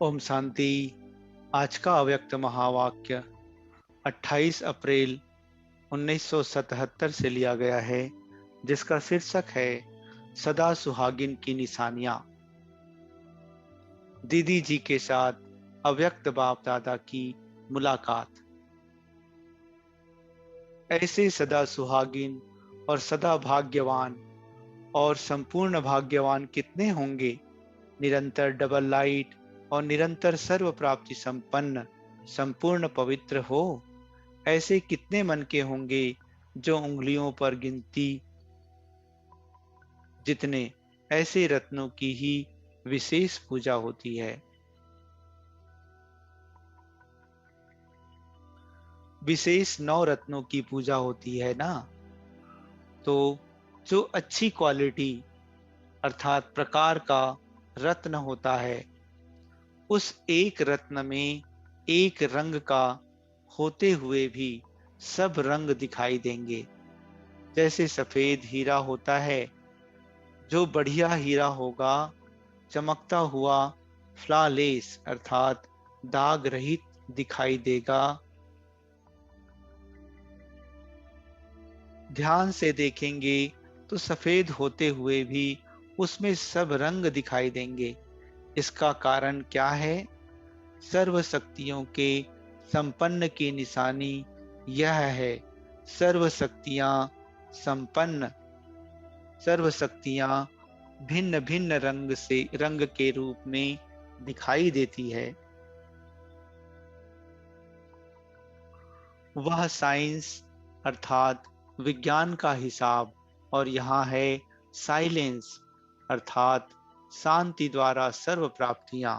ओम शांति। आज का अव्यक्त महावाक्य 28 अप्रैल 1977 से लिया गया है, जिसका शीर्षक है सदा सुहागिन की निशानियां। दीदी जी के साथ अव्यक्त बाप दादा की मुलाकात। ऐसे सदा सुहागिन और सदा भाग्यवान और संपूर्ण भाग्यवान कितने होंगे, निरंतर डबल लाइट और निरंतर सर्व प्राप्ति संपन्न संपूर्ण पवित्र हो। ऐसे कितने मन के होंगे जो उंगलियों पर गिनती जितने ऐसे रत्नों की ही विशेष पूजा होती है। विशेष 9 रत्नों की पूजा होती है ना। तो जो अच्छी क्वालिटी अर्थात प्रकार का रत्न होता है, उस एक रत्न में एक रंग का होते हुए भी सब रंग दिखाई देंगे। जैसे सफेद हीरा होता है, जो बढ़िया हीरा होगा चमकता हुआ फ्लॉलेस अर्थात दाग रहित दिखाई देगा। ध्यान से देखेंगे तो सफेद होते हुए भी उसमें सब रंग दिखाई देंगे। इसका कारण क्या है? सर्व शक्तियों के संपन्न की निशानी यह है। सर्व शक्तियां संपन्न, सर्व शक्तियां भिन्न भिन्न रंग के रूप में दिखाई देती है। वह साइंस अर्थात विज्ञान का हिसाब, और यहाँ है साइलेंस अर्थात शांति द्वारा सर्व प्राप्तियां।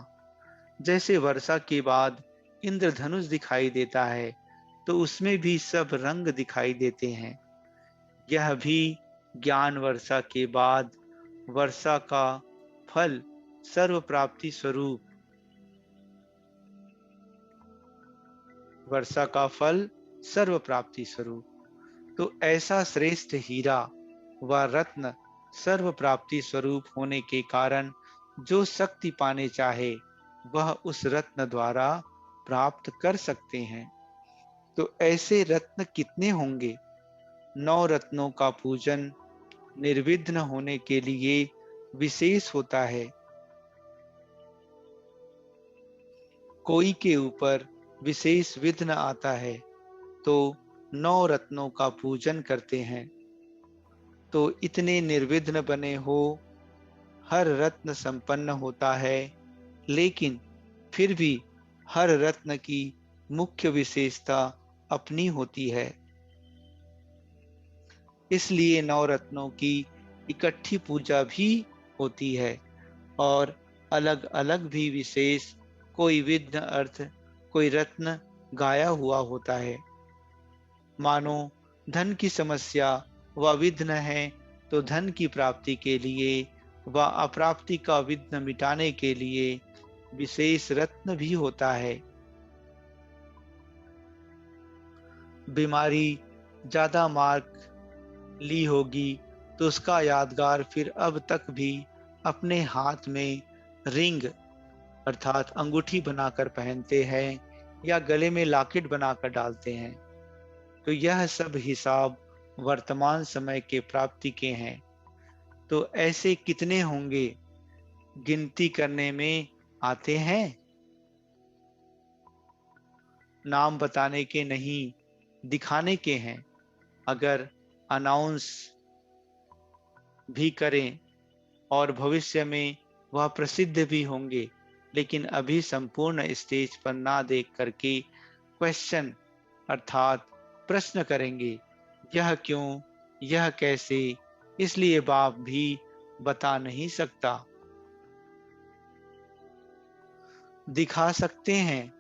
जैसे वर्षा के बाद इंद्रधनुष दिखाई देता है, तो उसमें भी सब रंग दिखाई देते हैं। यह भी ज्ञान वर्षा के बाद वर्षा का फल सर्व प्राप्ति स्वरूप, वर्षा का फल सर्व प्राप्ति स्वरूप। तो ऐसा श्रेष्ठ हीरा व रत्न सर्व प्राप्ति स्वरूप होने के कारण जो शक्ति पाने चाहे वह उस रत्न द्वारा प्राप्त कर सकते हैं। तो ऐसे रत्न कितने होंगे? 9 रत्नों का पूजन निर्विघ्न होने के लिए विशेष होता है। कोई के ऊपर विशेष विघ्न आता है तो 9 रत्नों का पूजन करते हैं, तो इतने निर्विघ्न बने हो। हर रत्न संपन्न होता है, लेकिन फिर भी हर रत्न की मुख्य विशेषता अपनी होती है। इसलिए 9 रत्नों की इकट्ठी पूजा भी होती है, और अलग अलग भी विशेष कोई विघ्न अर्थ कोई रत्न गाया हुआ होता है। मानो धन की समस्या व विघ्न है, तो धन की प्राप्ति के लिए व अप्राप्ति का विघ्न मिटाने के लिए विशेष रत्न भी होता है। बीमारी ज्यादा मार्क ली होगी तो उसका यादगार फिर अब तक भी अपने हाथ में रिंग अर्थात अंगूठी बनाकर पहनते हैं या गले में लॉकेट बनाकर डालते हैं। तो यह सब हिसाब वर्तमान समय के प्राप्ति के हैं। तो ऐसे कितने होंगे, गिनती करने में आते हैं। नाम बताने के नहीं, दिखाने के हैं। अगर अनाउंस भी करें और भविष्य में वह प्रसिद्ध भी होंगे, लेकिन अभी संपूर्ण स्टेज पर ना देख करके क्वेश्चन अर्थात प्रश्न करेंगे, यह क्यों, यह कैसे, इसलिए बाप भी बता नहीं सकता। दिखा सकते हैं,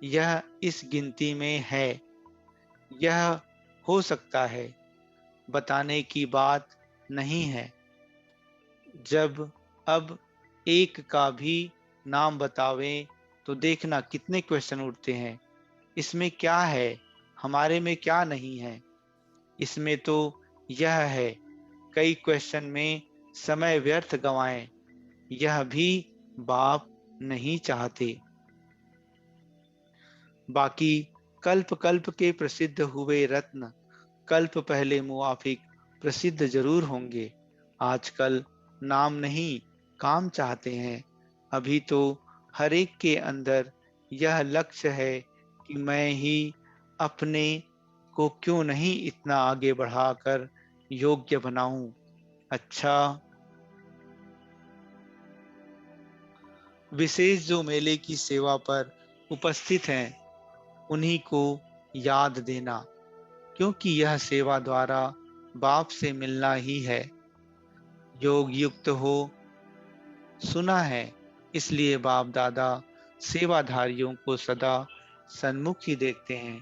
यह इस गिनती में है, यह हो सकता है, बताने की बात नहीं है। जब अब एक का भी नाम बतावें तो देखना कितने क्वेश्चन उठते हैं। इसमें क्या है, हमारे में क्या नहीं है। इसमें तो यह है, कई क्वेश्चन में समय व्यर्थ गंवाएं, यह भी बाप नहीं चाहते। बाकी कल्प कल्प के प्रसिद्ध हुए रत्न कल्प पहले मुआफिक प्रसिद्ध जरूर होंगे। आजकल नाम नहीं काम चाहते हैं। अभी तो हर एक के अंदर यह लक्ष्य है कि मैं ही अपने को क्यों नहीं इतना आगे बढ़ाकर योग्य बनाऊं। अच्छा, विशेष जो मेले की सेवा पर उपस्थित हैं उन्हीं को याद देना, क्योंकि यह सेवा द्वारा बाप से मिलना ही है। योग युक्त हो सुना है, इसलिए बाप दादा सेवाधारियों को सदा सन्मुख ही देखते हैं।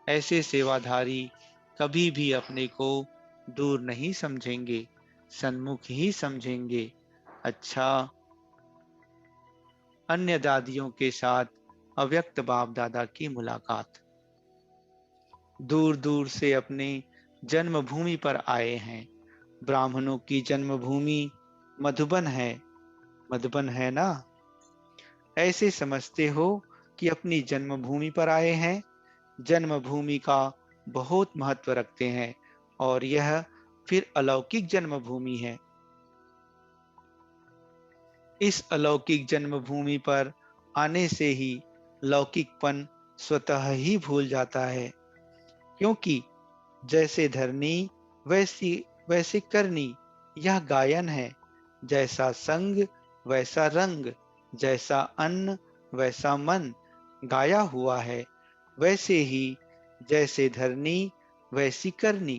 ऐसे सेवाधारी कभी भी अपने को दूर नहीं समझेंगे, सन्मुख ही समझेंगे। अच्छा, अन्य दादियों के साथ अव्यक्त बाप दादा की मुलाकात। दूर दूर से अपने जन्मभूमि पर आए हैं। ब्राह्मणों की जन्मभूमि मधुबन है। मधुबन है ना? ऐसे समझते हो कि अपनी जन्मभूमि पर आए हैं। जन्मभूमि का बहुत महत्व रखते हैं और यह फिर अलौकिक जन्मभूमि है। इस अलौकिक जन्मभूमि पर आने से ही लौकिकपन स्वतः ही भूल जाता है, क्योंकि जैसे धरनी वैसी वैसे करनी, यह गायन है। जैसा संग वैसा रंग, जैसा अन्न वैसा मन गाया हुआ है। वैसे ही जैसे धरनी वैसी करनी।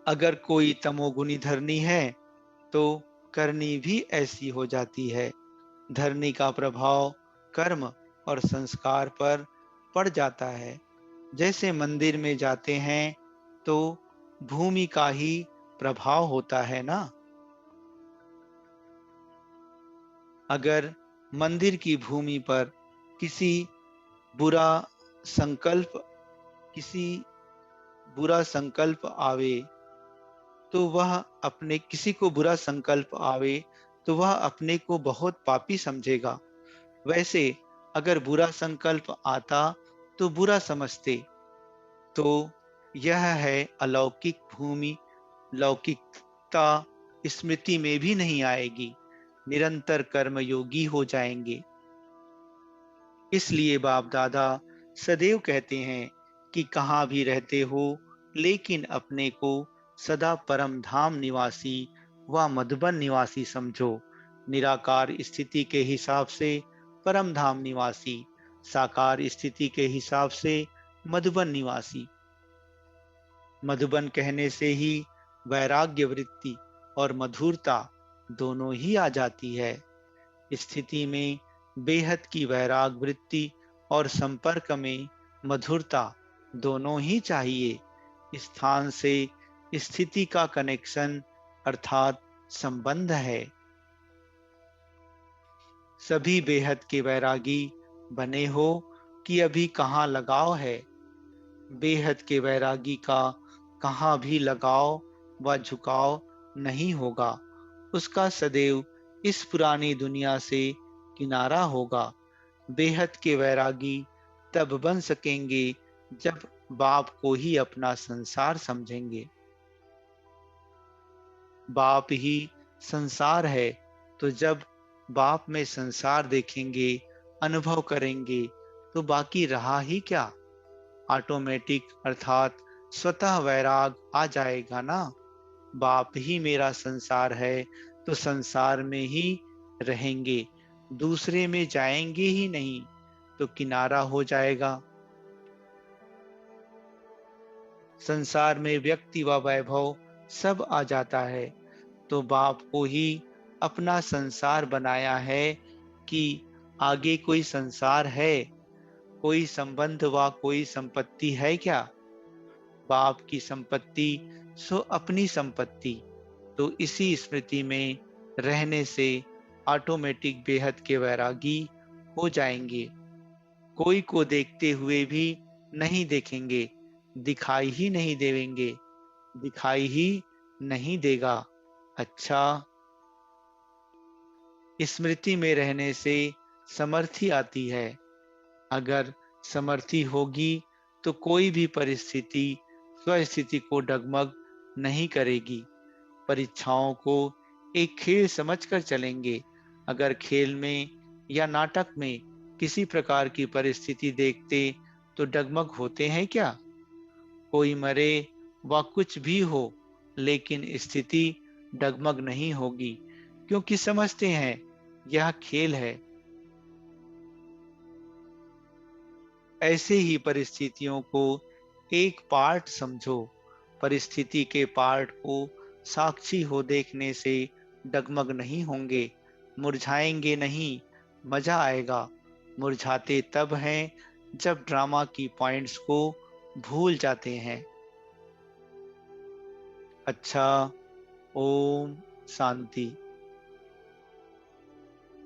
अगर कोई तमोगुनी धरनी है तो करनी भी ऐसी हो जाती है। धरनी का प्रभाव कर्म और संस्कार पर पड़ जाता है। जैसे मंदिर में जाते हैं तो भूमि का ही प्रभाव होता है ना। अगर मंदिर की भूमि पर किसी बुरा संकल्प किसी बुरा संकल्प आवे तो वह अपने किसी को बुरा संकल्प आवे तो वह अपने को बहुत पापी समझेगा। वैसे अगर बुरा संकल्प आता तो बुरा समझते। तो यह है अलौकिक भूमि। लौकिकता स्मृति में भी नहीं आएगी। निरंतर कर्मयोगी हो जाएंगे। इसलिए बाप दादा सदैव कहते हैं कि कहाँ भी रहते हो लेकिन अपने को सदा परम धाम निवासी व मधुबन निवासी समझो। निराकार स्थिति के हिसाब से परम धाम निवासी, साकार स्थिति के हिसाब से मधुबन निवासी। मधुबन कहने से ही वैराग्य वृत्ति और मधुरता दोनों ही आ जाती है। स्थिति में बेहद की वैराग वृत्ति और संपर्क में मधुरता दोनों ही चाहिए। स्थान से स्थिति का कनेक्शन अर्थात संबंध है। सभी बेहद के वैरागी बने हो कि अभी कहाँ लगाव है। बेहद के वैरागी का कहाँ भी लगाव व झुकाव नहीं होगा। उसका सदैव इस पुरानी दुनिया से किनारा होगा। बेहद के वैरागी तब बन सकेंगे जब बाप को ही अपना संसार समझेंगे। बाप ही संसार है, तो जब बाप में संसार देखेंगे, अनुभव करेंगे, तो बाकी रहा ही क्या। ऑटोमेटिक अर्थात स्वतः वैराग आ जाएगा ना। बाप ही मेरा संसार है तो संसार में ही रहेंगे, दूसरे में जाएंगे ही नहीं, तो किनारा हो जाएगा। संसार में व्यक्ति व वैभव सब आ जाता है, तो बाप को ही अपना संसार बनाया है कि आगे कोई संसार है, कोई संबंध व कोई संपत्ति है क्या। बाप की संपत्ति सो अपनी संपत्ति। तो इसी स्मृति में रहने से ऑटोमेटिक बेहद के वैरागी हो जाएंगे। कोई को देखते हुए भी नहीं देखेंगे, दिखाई ही नहीं देवेंगे, दिखाई ही नहीं देगा। अच्छा, स्मृति में रहने से समर्थि आती है। अगर समर्थि होगी तो कोई भी परिस्थिति स्वस्थिति को डगमग नहीं करेगी। परीक्षाओं को एक खेल समझकर चलेंगे। अगर खेल में या नाटक में किसी प्रकार की परिस्थिति देखते तो डगमग होते हैं क्या? कोई मरे व कुछ भी हो, लेकिन स्थिति डगमग नहीं होगी, क्योंकि समझते हैं यह खेल है। ऐसे ही परिस्थितियों को एक पार्ट समझो। परिस्थिति के पार्ट को साक्षी हो देखने से डगमग नहीं होंगे, मुरझाएंगे नहीं, मजा आएगा। मुरझाते तब हैं जब ड्रामा की पॉइंट्स को भूल जाते हैं। अच्छा, ओम शांति।